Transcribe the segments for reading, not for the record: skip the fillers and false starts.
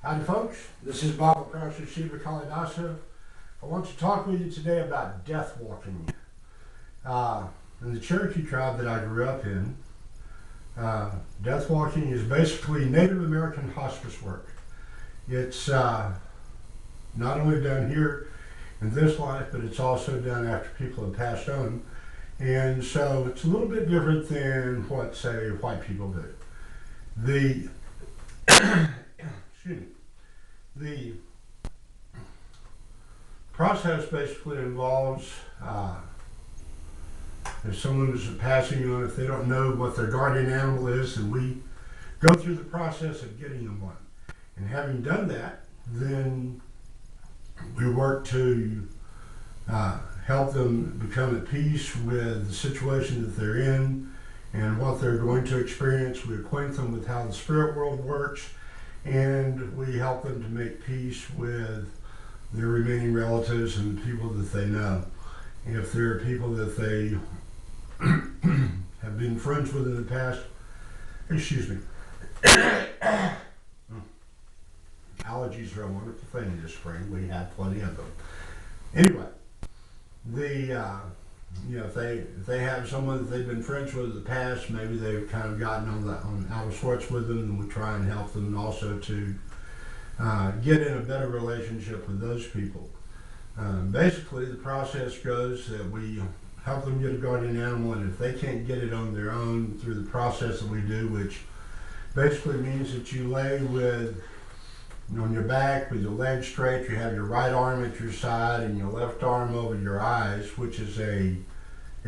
Howdy folks, this is Bob across the Shiva Kalidasa. I want to talk with you today about death walking. In the Cherokee tribe that I grew up in, death walking is basically Native American hospice work. It's not only done here in this life, but it's also done after people have passed on. And so it's a little bit different than what, say, white people do. The excuse me. The process basically involves if someone is passing on, if they don't know what their guardian animal is, and we go through the process of getting them one. And having done that, then we work to help them become at peace with the situation that they're in and what they're going to experience. We acquaint them with how the spirit world works, and we help them to make peace with their remaining relatives and people that they know. If there are people that they have been friends with in the past, excuse me. Allergies are a wonderful thing this spring. We have plenty of them. Anyway, if they have someone that they've been friends with in the past, maybe they've kind of gotten on out of sorts with them, and we try and help them also to get in a better relationship with those people. Basically, the process goes that we help them get a guardian animal, and if they can't get it on their own through the process that we do, which basically means that you lay on your back with your legs straight, you have your right arm at your side and your left arm over your eyes, which is a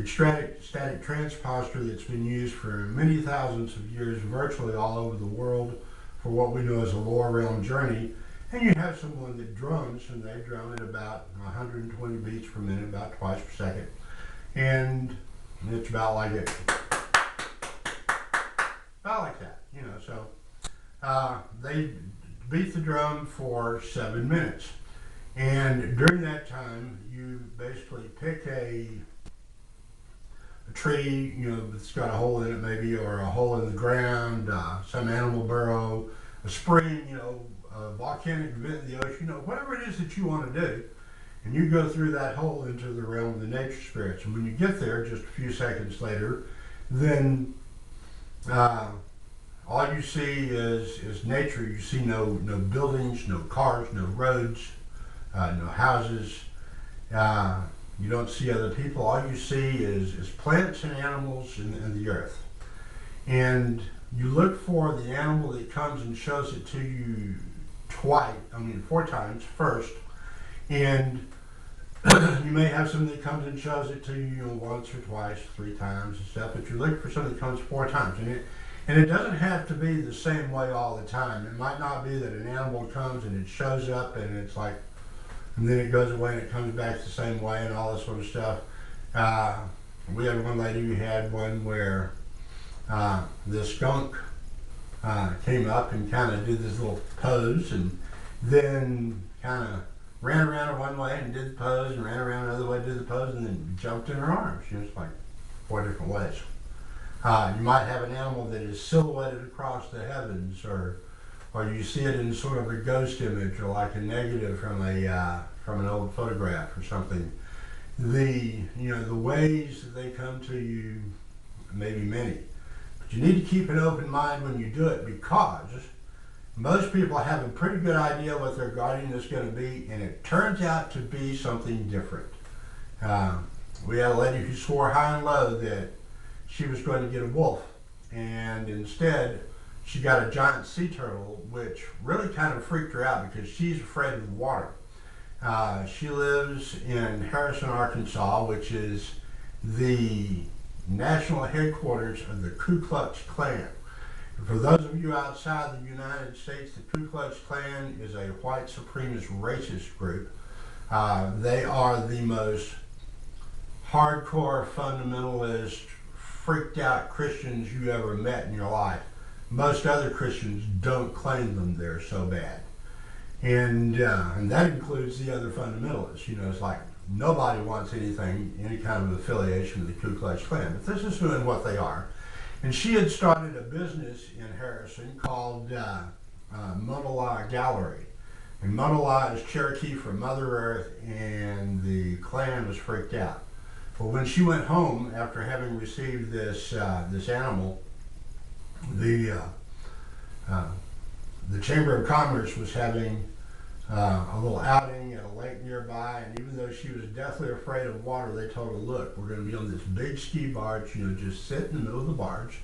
static trance posture that's been used for many thousands of years virtually all over the world for what we know as a lower realm journey. And you have someone that drums, and they drum at about 120 beats per minute, about twice per second. And it's about like it. About like that, so they beat the drum for 7 minutes. And during that time, you basically pick a tree, that's got a hole in it maybe, or a hole in the ground, some animal burrow, a spring, a volcanic vent in the ocean, whatever it is that you want to do. And you go through that hole into the realm of the nature spirits. And when you get there, just a few seconds later, then all you see is nature. You see no buildings, no cars, no roads, no houses. You don't see other people. All you see is plants and animals in the earth. And you look for the animal that comes and shows it to you 4 times first. And you may have something that comes and shows it to you, once or twice, 3 times and stuff, but you look for something that comes 4 times. And it doesn't have to be the same way all the time. It might not be that an animal comes and it shows up and it's like, and then it goes away and it comes back the same way and all this sort of stuff. We had one lady who had one where the skunk came up and kind of did this little pose, and then kind of ran around one way and did the pose, and ran around another way and did the pose, and then jumped in her arms. It's like 4 different ways. You might have an animal that is silhouetted across the heavens, or you see it in sort of a ghost image, or like a negative from an old photograph or something. The ways that they come to you may be many, but you need to keep an open mind when you do it, because most people have a pretty good idea what their guardian is going to be, and it turns out to be something different. We had a lady who swore high and low that she was going to get a wolf, and instead she got a giant sea turtle, which really kind of freaked her out because she's afraid of the water. She lives in Harrison, Arkansas, which is the national headquarters of the Ku Klux Klan. For those of you outside the United States, the Ku Klux Klan is a white supremacist racist group. They are the most hardcore fundamentalist, freaked out Christians you ever met in your life. Most other Christians don't claim them. They're so bad. And that includes the other fundamentalists. It's like nobody wants any kind of affiliation with the Ku Klux Klan. But this is who and what they are. And she had started a business in Harrison called Mauna Gallery. And Mauna is Cherokee for Mother Earth, and the clan was freaked out. But when she went home after having received this animal, the Chamber of Commerce was having a little outing at a lake nearby, and even though she was deathly afraid of water, they told her, "Look, we're going to be on this big ski barge. Just sit in the middle of the barge.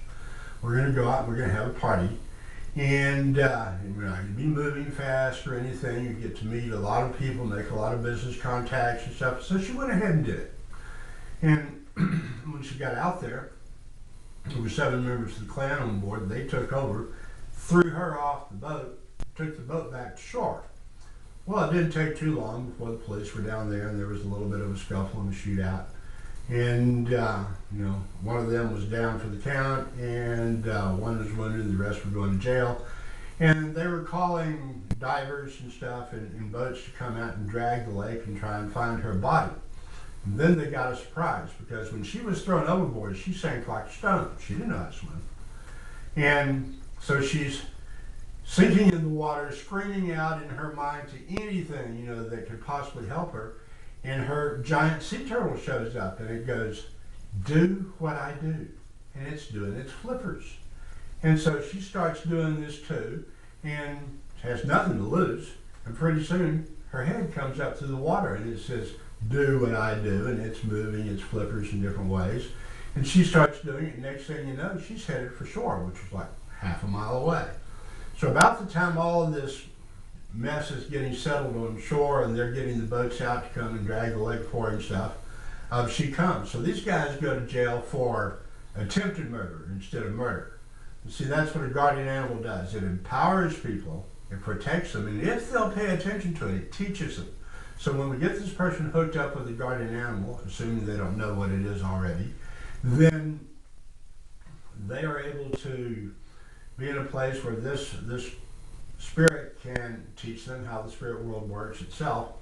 We're going to go out and we're going to have a party, and we're not going to be moving fast or anything. You get to meet a lot of people, make a lot of business contacts and stuff." So she went ahead and did it. And when she got out there were 7 members of the clan on board. They took over, threw her off the boat, took the boat back to shore. Well, it didn't take too long before the police were down there, and there was a little bit of a scuffle and a shootout. And one of them was down for the count, and one was wounded, and the rest were going to jail. And they were calling divers and stuff in boats to come out and drag the lake and try and find her body. And then they got a surprise, because when she was thrown overboard, she sank like a stone. She didn't know how to swim. And so she's sinking in the water, screaming out in her mind to anything, that could possibly help her. And her giant sea turtle shows up, and it goes, "Do what I do." And it's doing its flippers. And so she starts doing this too, and has nothing to lose. And pretty soon, her head comes up through the water, and it says, "Do what I do," and it's moving its flippers in different ways. And she starts doing it, and next thing you know, she's headed for shore, which was like half a mile away. So about the time all of this mess is getting settled on shore, and they're getting the boats out to come and drag the lake for her and stuff, she comes. So these guys go to jail for attempted murder instead of murder. And see, that's what a guardian animal does. It empowers people, it protects them, and if they'll pay attention to it, it teaches them. So when we get this person hooked up with a guardian animal, assuming they don't know what it is already, then they are able to be in a place where this spirit can teach them how the spirit world works itself.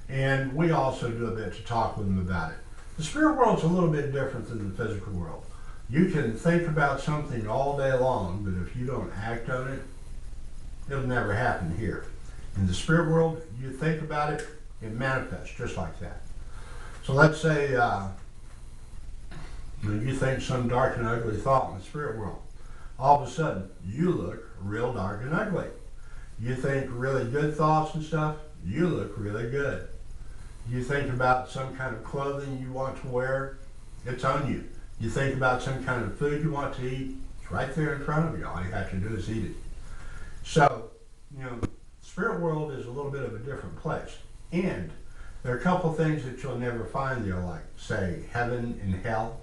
And we also do a bit to talk with them about it. The spirit world's a little bit different than the physical world. You can think about something all day long, but if you don't act on it, it'll never happen here. In the spirit world, you think about it, it manifests just like that. So let's say you think some dark and ugly thought in the spirit world. All of a sudden, you look real dark and ugly. You think really good thoughts and stuff, you look really good. You think about some kind of clothing you want to wear, it's on you. You think about some kind of food you want to eat, it's right there in front of you. All you have to do is eat it. So, the spirit world is a little bit of a different place. And there are a couple things that you'll never find there, like, say, heaven and hell.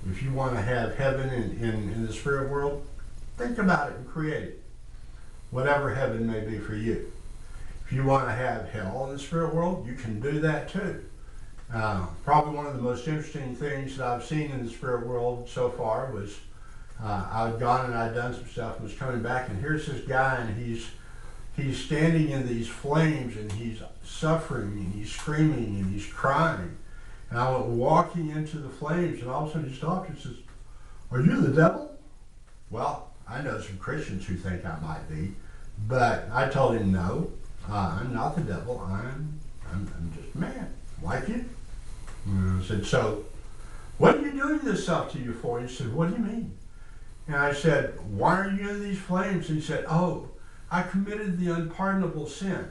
If you want to have heaven in the spirit world, think about it and create it. Whatever heaven may be for you. If you want to have hell in the spirit world, you can do that too. Probably one of the most interesting things that I've seen in the spirit world so far was I'd gone and I'd done some stuff and was coming back, and here's this guy, and he's standing in these flames, and he's suffering, and he's screaming, and he's crying. And I went walking into the flames, and all of a sudden he stopped and says, "Are you the devil?" Well, I know some Christians who think I might be, but I told him, "No, I'm not the devil. I'm just a man, like you." And I said, "So, what are you doing this stuff to you for?" He said, "What do you mean?" And I said, "Why are you in these flames?" And he said, "Oh, I committed the unpardonable sin."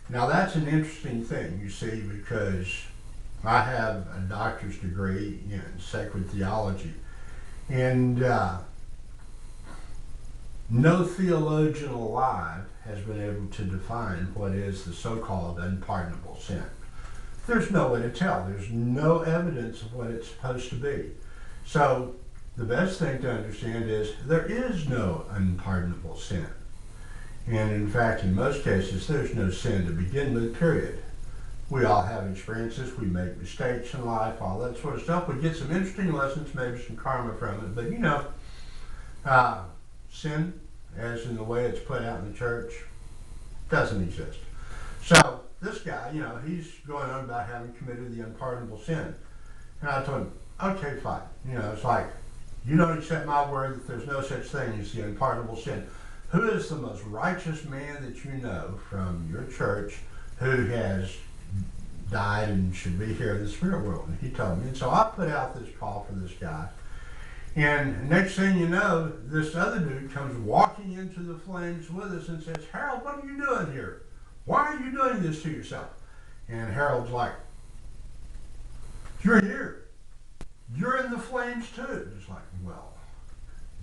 Now that's an interesting thing, you see, because I have a doctor's degree in sacred theology, and no theologian alive has been able to define what is the so-called unpardonable sin. There's no way to tell. There's no evidence of what it's supposed to be. So the best thing to understand is there is no unpardonable sin. And in fact, in most cases, there's no sin to begin with, period. We all have experiences, we make mistakes in life, all that sort of stuff. We get some interesting lessons, maybe some karma from it, but sin, as in the way it's put out in the church, doesn't exist. So this guy, he's going on about having committed the unpardonable sin. And I told him, "Okay, fine. It's like, you don't accept my word that there's no such thing as the unpardonable sin. who is the most righteous man that you know from your church who has died and should be here in the spirit world? And he told me. And so I put out this call for this guy. And next thing you know, this other dude comes walking into the flames with us and says, Harold, what are you doing here? Why are you doing this to yourself? And Harold's like, you're here. You're in the flames too. It's like, well,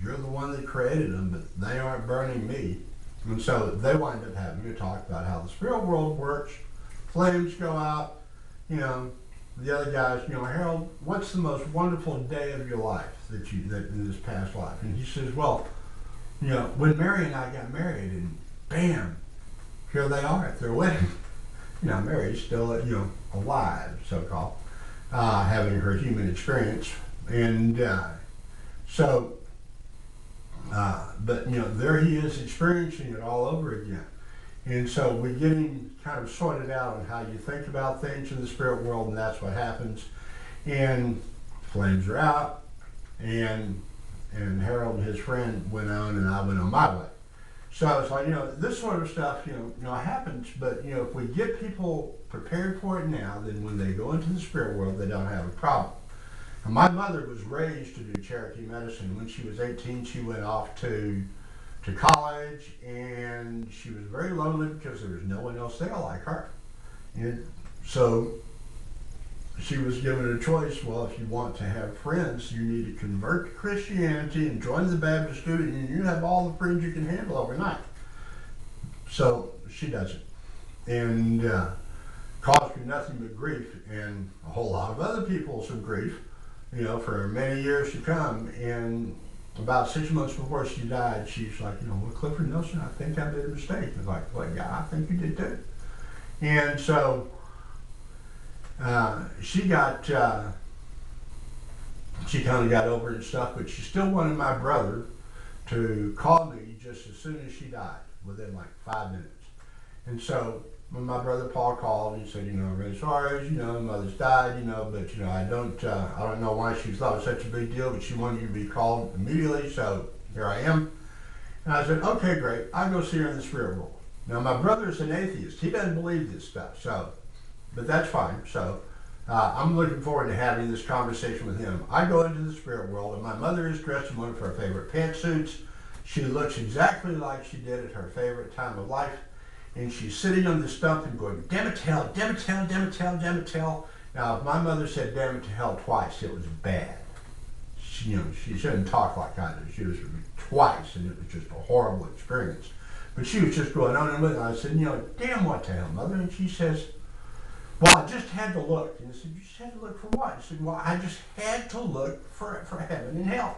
you're the one that created them, but they aren't burning me. And so they wind up having to talk about how the spirit world works. Flames go out, you know, the other guys, you know, Harold, what's the most wonderful day of your life that in this past life? And he says, well, you know, when Mary and I got married, and bam, here they are at their wedding. You know, Mary's still, you know, alive, so-called, having her human experience. And but, you know, there he is experiencing it all over again. And so we get him kind of sorted out on how you think about things in the spirit world, and that's what happens. And flames are out, and Harold and his friend went on, and I went on my way. So it's like, you know, this sort of stuff, you know, happens, but, you know, if we get people prepared for it now, then when they go into the spirit world, they don't have a problem. And my mother was raised to do Cherokee medicine. When she was 18, she went off to college, and she was very lonely because there was no one else there like her. And so she was given a choice. Well, if you want to have friends, you need to convert to Christianity and join the Baptist student, and you have all the friends you can handle overnight. So she does it, and caused her nothing but grief, and a whole lot of other people some grief, you know, for many years to come. And about 6 months before she died, she's like, you know, well, Clifford Nelson, I think I made a mistake. I was like, well, yeah, I think you did too. And so she kind of got over it and stuff, but she still wanted my brother to call me just as soon as she died, within like 5 minutes. And so when my brother Paul called, he said, you know, I'm really sorry, you know, mother's died, you know, but, you know, I don't know why she thought it was such a big deal, but she wanted you to be called immediately, so here I am. And I said, okay, great, I'll go see her in the spirit world. Now, my brother's an atheist. He doesn't believe this stuff, so, but that's fine. So I'm looking forward to having this conversation with him. I go into the spirit world, and my mother is dressed in one of her favorite pantsuits. She looks exactly like she did at her favorite time of life. And she's sitting on the stump and going, damn it to hell, damn it to hell, damn it to hell, damn it to hell. Now, if my mother said damn it to hell twice, it was bad. She, you know, she shouldn't talk like I do. She was twice, and it was just a horrible experience. But she was just going on and on. I said, you know, damn what to hell, Mother? And she says, well, I just had to look. And I said, you just had to look for what? She said, well, I just had to look for heaven and hell.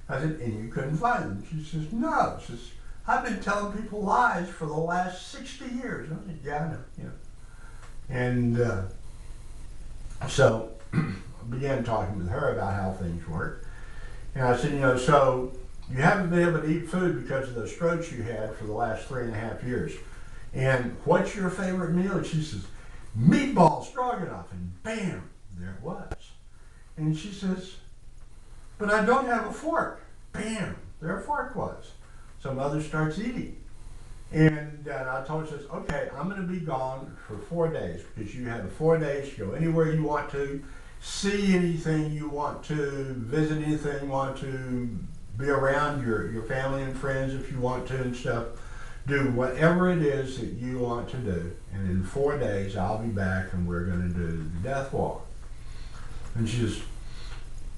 I said, and you couldn't find them? She says, no. She says, I've been telling people lies for the last 60 years. I said, yeah, I know, you know. And so I began talking with her about how things work. And I said, you know, so you haven't been able to eat food because of those strokes you had for the last 3.5 years. And what's your favorite meal? And she says, meatball stroganoff. And bam, there it was. And she says, but I don't have a fork. Bam, there a fork was. So Mother starts eating. And I told her, says, okay, I'm going to be gone for 4 days, because you have 4 days to go anywhere you want to, see anything you want to, visit anything you want to, be around your family and friends if you want to and stuff. Do whatever it is that you want to do. And in 4 days, I'll be back, and we're going to do the death walk. And she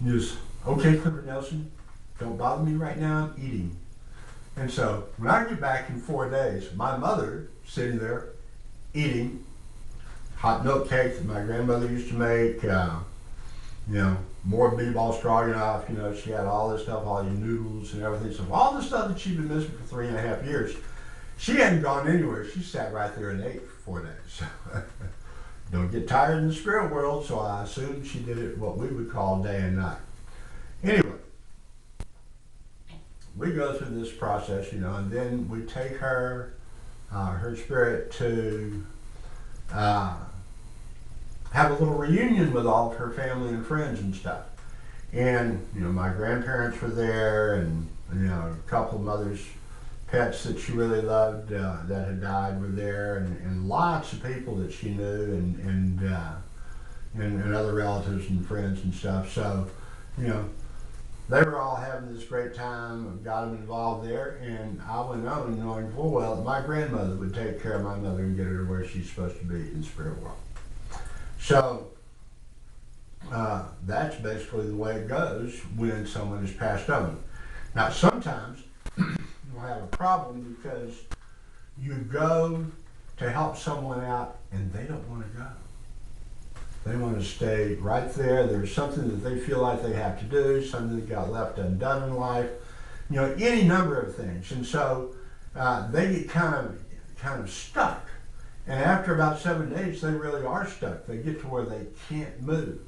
just, okay, Clifford Nelson, don't bother me right now, I'm eating. And so when I get back in 4 days, my mother sitting there eating hot milk cake that my grandmother used to make, you know, more meatball stroganoff, you know, she had all this stuff, all your noodles and everything. So all the stuff that she'd been missing for 3.5 years, she hadn't gone anywhere. She sat right there and ate for 4 days. So don't get tired in the spirit world, so I assume she did it what we would call day and night. Anyway, we go through this process, you know, and then we take her, her spirit to have a little reunion with all of her family and friends and stuff. And, you know, my grandparents were there, and, you know, a couple of Mother's pets that she really loved that had died were there, and lots of people that she knew, and other relatives and friends and stuff. So, you know, they were all having this great time, got them involved there, and I went on knowing full well that my grandmother would take care of my mother and get her to where she's supposed to be in the spirit world. So that's basically the way it goes when someone is passed on. Now sometimes you'll have a problem because you go to help someone out and they don't want to go. They want to stay right there. There's something that they feel like they have to do, something that got left undone in life, you know, any number of things. And so they get kind of stuck. And after about 7 days, they really are stuck. They get to where they can't move.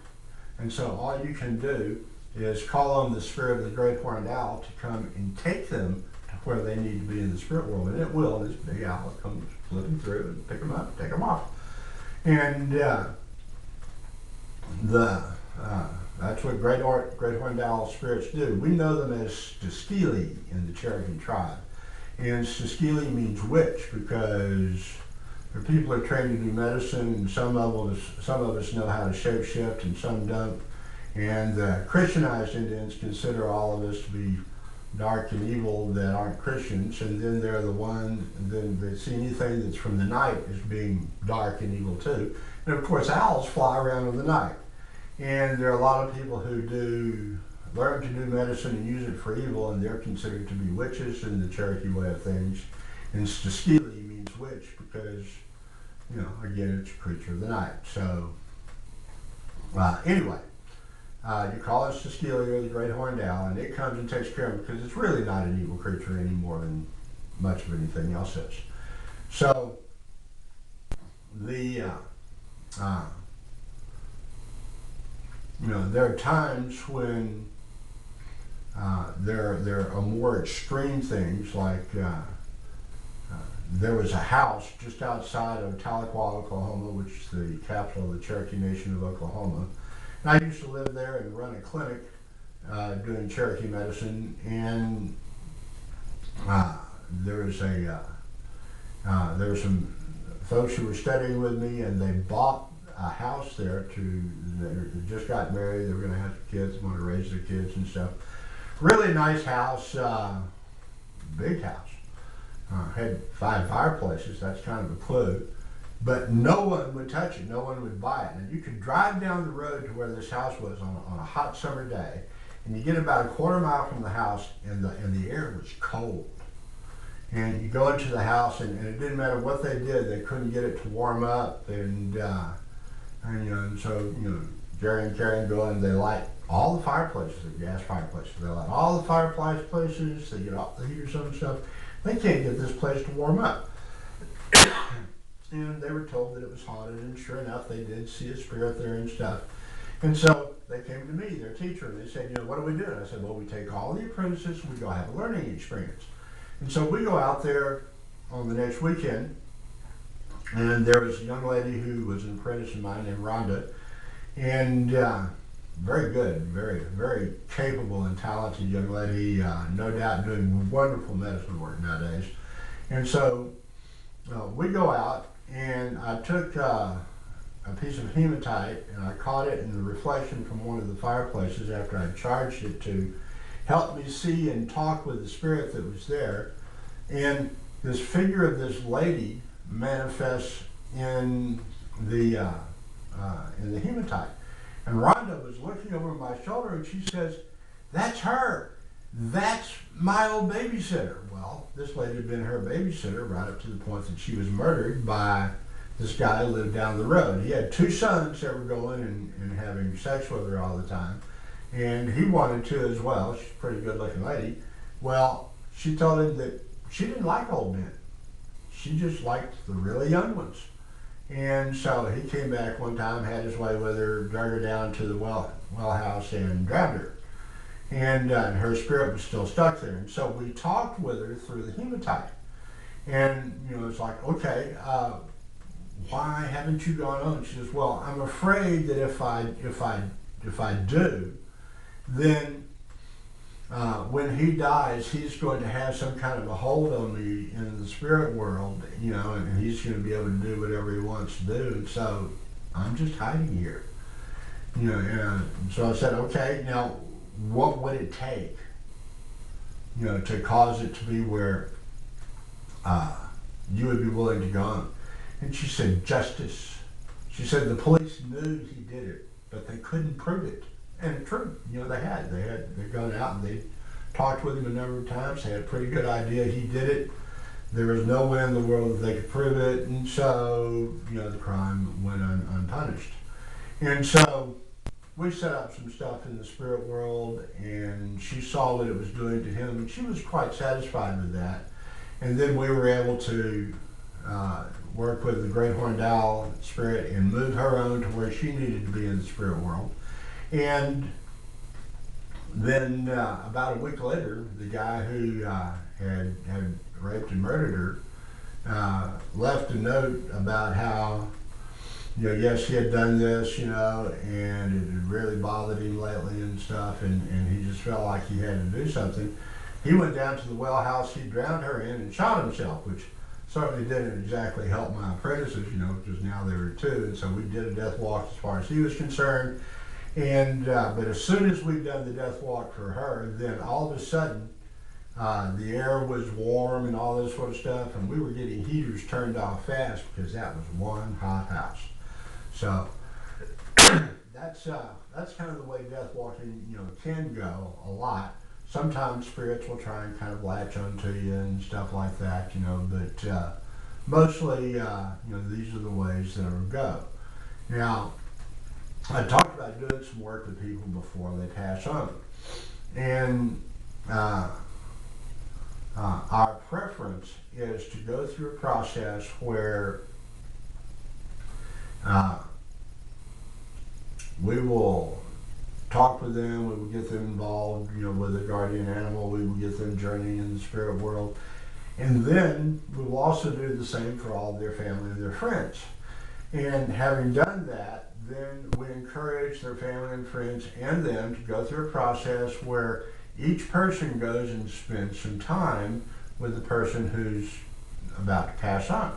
And so all you can do is call on the spirit of the great horned owl to come and take them to where they need to be in the spirit world. And it will. This big owl comes flipping through and pick them up, take them off. And that's what great horned owl spirits do. We know them as Steskili in the Cherokee tribe. And Steskili means witch because the people are trained to do medicine, and some of us know how to shapeshift and some don't. And the Christianized Indians consider all of us to be dark and evil that aren't Christians, and then they're the one, and then they see anything that's from the night as being dark and evil too. And of course owls fly around in the night. And there are a lot of people who learn to do medicine and use it for evil, and they're considered to be witches in the Cherokee way of things. And Steskili means witch because, you know, again, it's a creature of the night. So anyway, you call it Steskili or the great horned owl, and it comes and takes care of it because it's really not an evil creature any more than much of anything else is. So you know, there are times when there are more extreme things, like there was a house just outside of Tahlequah, Oklahoma, which is the capital of the Cherokee Nation of Oklahoma. And I used to live there and run a clinic doing Cherokee medicine, and there were some folks who were studying with me, and they bought a house there they just got married, they were going to have kids, want to raise their kids and stuff. Really nice house, big house. Had 5 fireplaces, that's kind of a clue. But no one would touch it, no one would buy it. And you could drive down the road to where this house was on a hot summer day, and you get about a quarter mile from the house, and the air was cold. And you go into the house, and it didn't matter what they did, they couldn't get it to warm up, and so Jerry and Karen go and they light all the fireplaces, the gas fireplaces. They light all the fireplaces, they get off the heaters and stuff. They can't get this place to warm up. And they were told that it was haunted, and sure enough, they did see a spirit there and stuff. And so they came to me, their teacher, and they said, what do we do? And I said, well, we take all the apprentices and we go have a learning experience. And so we go out there on the next weekend, and there was a young lady who was an apprentice of mine named Rhonda, and very good, very, very capable and talented young lady, no doubt doing wonderful medicine work nowadays. And so we go out, and I took a piece of hematite, and I caught it in the reflection from one of the fireplaces after I charged it to help me see and talk with the spirit that was there. And this figure of this lady manifests in the hematite. And Rhonda was looking over my shoulder, and she says, "That's her. That's my old babysitter." Well, this lady had been her babysitter right up to the point that she was murdered by this guy who lived down the road. He had 2 sons that were going and having sex with her all the time. And he wanted to as well. She's a pretty good looking lady. Well, she told him that she didn't like old men. She just liked the really young ones. And so he came back one time, had his way with her, drug her down to the well house and drowned her. And her spirit was still stuck there. And so we talked with her through the hematite. And it's like, okay, why haven't you gone on? She says, well, I'm afraid that if I do, then when he dies, he's going to have some kind of a hold on me in the spirit world, and he's going to be able to do whatever he wants to do. And so I'm just hiding here, And so I said, okay, now what would it take, to cause it to be where you would be willing to go on? And she said, justice. She said the police knew he did it, but they couldn't prove it. And it's true, they'd gone out and they talked with him a number of times. They had a pretty good idea he did it. There was no way in the world that they could prove it, and so the crime went unpunished. And so we set up some stuff in the spirit world, and she saw what it was doing to him, and she was quite satisfied with that. And then we were able to work with the Great Horned Owl spirit and move her on to where she needed to be in the spirit world. And then about a week later, the guy who had raped and murdered her left a note about how, yes, he had done this, and it had really bothered him lately and stuff, and he just felt like he had to do something. He went down to the well house he drowned her in and shot himself, which certainly didn't exactly help my apprentices, because now there were two, and so we did a death walk as far as he was concerned. And but as soon as we'd done the death walk for her, then all of a sudden the air was warm and all this sort of stuff, and we were getting heaters turned off fast because that was one hot house. So that's kind of the way death walking can go a lot. Sometimes spirits will try and kind of latch onto you and stuff like that, but mostly these are the ways that it'll go. Now, I talked about doing some work with people before they pass on. And our preference is to go through a process where we will talk with them, we will get them involved, with a guardian animal, we will get them journeying in the spirit world. And then we will also do the same for all their family and their friends. And having done that, then we encourage their family and friends and them to go through a process where each person goes and spends some time with the person who's about to pass on.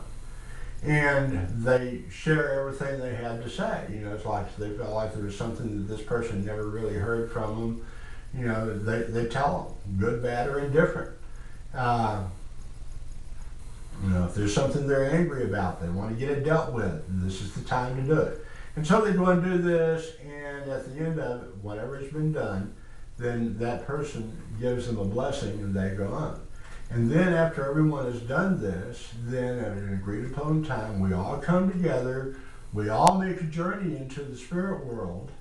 And they share everything they had to say. It's like they felt like there was something that this person never really heard from them. They tell them, good, bad, or indifferent. If there's something they're angry about, they want to get it dealt with, this is the time to do it. And so they go and do this, and at the end of it, whatever has been done, then that person gives them a blessing and they go on. And then after everyone has done this, then at an agreed upon time, we all come together, we all make a journey into the spirit world,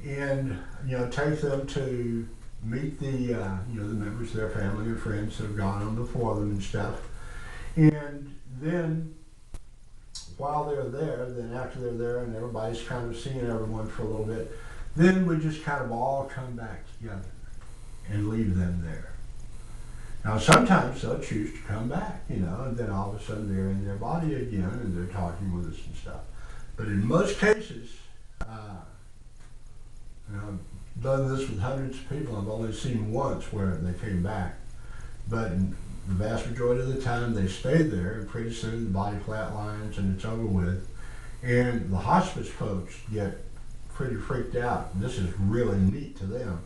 and take them to meet the members of their family and friends that have gone on before them and stuff. And then while they're there, then after they're there and everybody's kind of seeing everyone for a little bit, then we just kind of all come back together and leave them there. Now sometimes they'll choose to come back, and then all of a sudden they're in their body again and they're talking with us and stuff. But in most cases, I've done this with hundreds of people, I've only seen once where they came back. But in the vast majority of the time they stay there, and pretty soon the body flatlines and it's over with. And the hospice folks get pretty freaked out. This is really neat to them.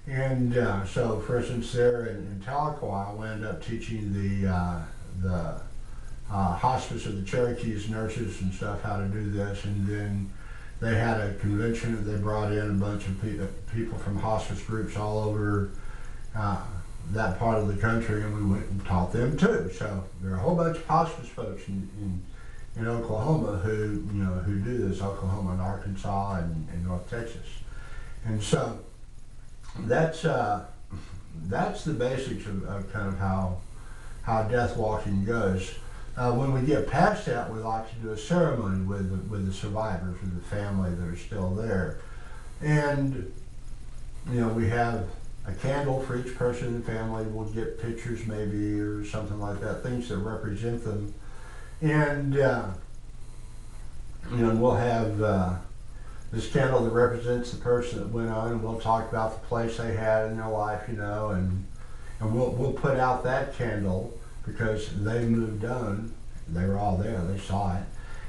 And so, for instance, there in Tahlequah, I wound up teaching the hospice of the Cherokees nurses and stuff how to do this. And then they had a convention that they brought in a bunch of people from hospice groups all over that part of the country, and we went and taught them too. So there are a whole bunch of hospice folks in Oklahoma who do this, Oklahoma and Arkansas and North Texas. And so that's the basics of kind of how death walking goes. When we get past that, we like to do a ceremony with the survivors, with the family that are still there. And we have a candle for each person in the family. We'll get pictures maybe or something like that, things that represent them. And we'll have this candle that represents the person that went on, and we'll talk about the place they had in their life, and we'll put out that candle because they moved on. They were all there, they saw it.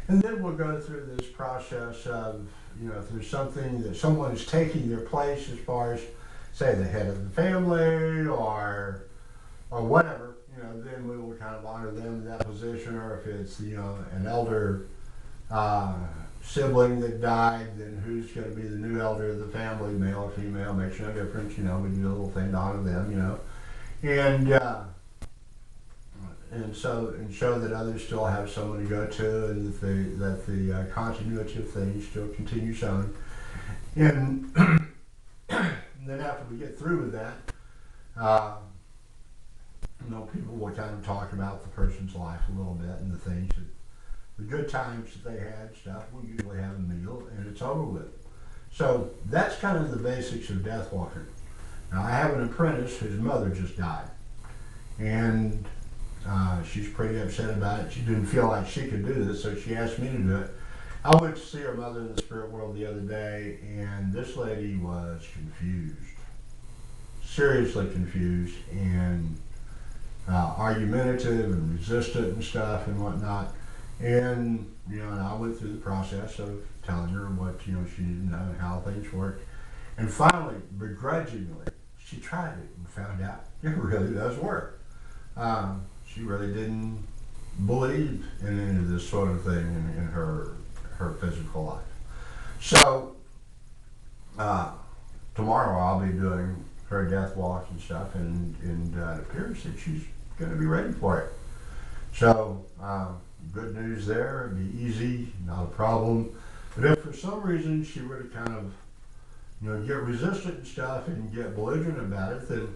And then we'll go through this process of, if there's something that someone is taking their place as far as, say, the head of the family or whatever, then we will kind of honor them in that position. Or if it's, an elder sibling that died, then who's going to be the new elder of the family, male or female, makes no difference. We do a little thing to honor them, and show that others still have someone to go to, and that the continuity of things still continues on. And then after we get through with that, people will kind of talk about the person's life a little bit and the things that, the good times that they had, stuff. We usually have a meal and it's over with. So that's kind of the basics of Deathwalking. Now I have an apprentice whose mother just died, and she's pretty upset about it. She didn't feel like she could do this, so she asked me to do it. I went to see her mother in the spirit world the other day, and this lady was confused, seriously confused, and argumentative and resistant and stuff and whatnot. And and I went through the process of telling her what she needed to know and how things worked. And finally, begrudgingly, she tried it and found out it really does work. She really didn't believe in any of this sort of thing in her physical life. So tomorrow I'll be doing her death walk and stuff, and it appears that she's going to be ready for it. So good news there. It'd be easy, not a problem. But if for some reason she were to kind of get resistant and stuff and get belligerent about it, then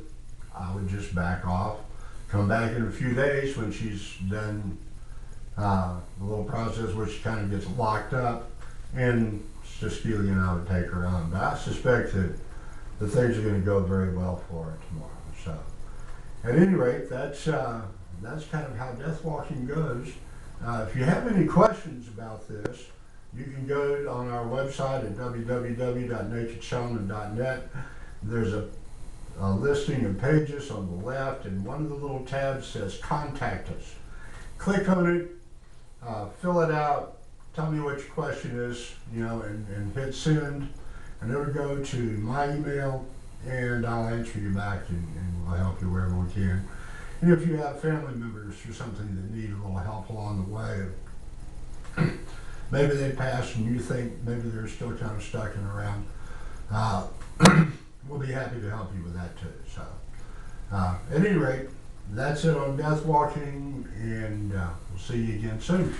I would just back off. Come back in a few days when she's done the little process where she kind of gets locked up, and Cecilia and I would take her on. But I suspect that the things are going to go very well for her tomorrow. So, at any rate, that's kind of how death walking goes. If you have any questions about this, you can go on our website at www.nakedshaman.net. There's a listing of pages on the left, and one of the little tabs says Contact Us. Click on it, fill it out, tell me what your question is, and hit send, and it'll go to my email, and I'll answer you back, and we'll help you wherever we can. And if you have family members or something that need a little help along the way, maybe they passed and you think maybe they're still kind of stuck and around, we'll be happy to help you with that too. So, at any rate, that's it on Deathwalking, and we'll see you again soon.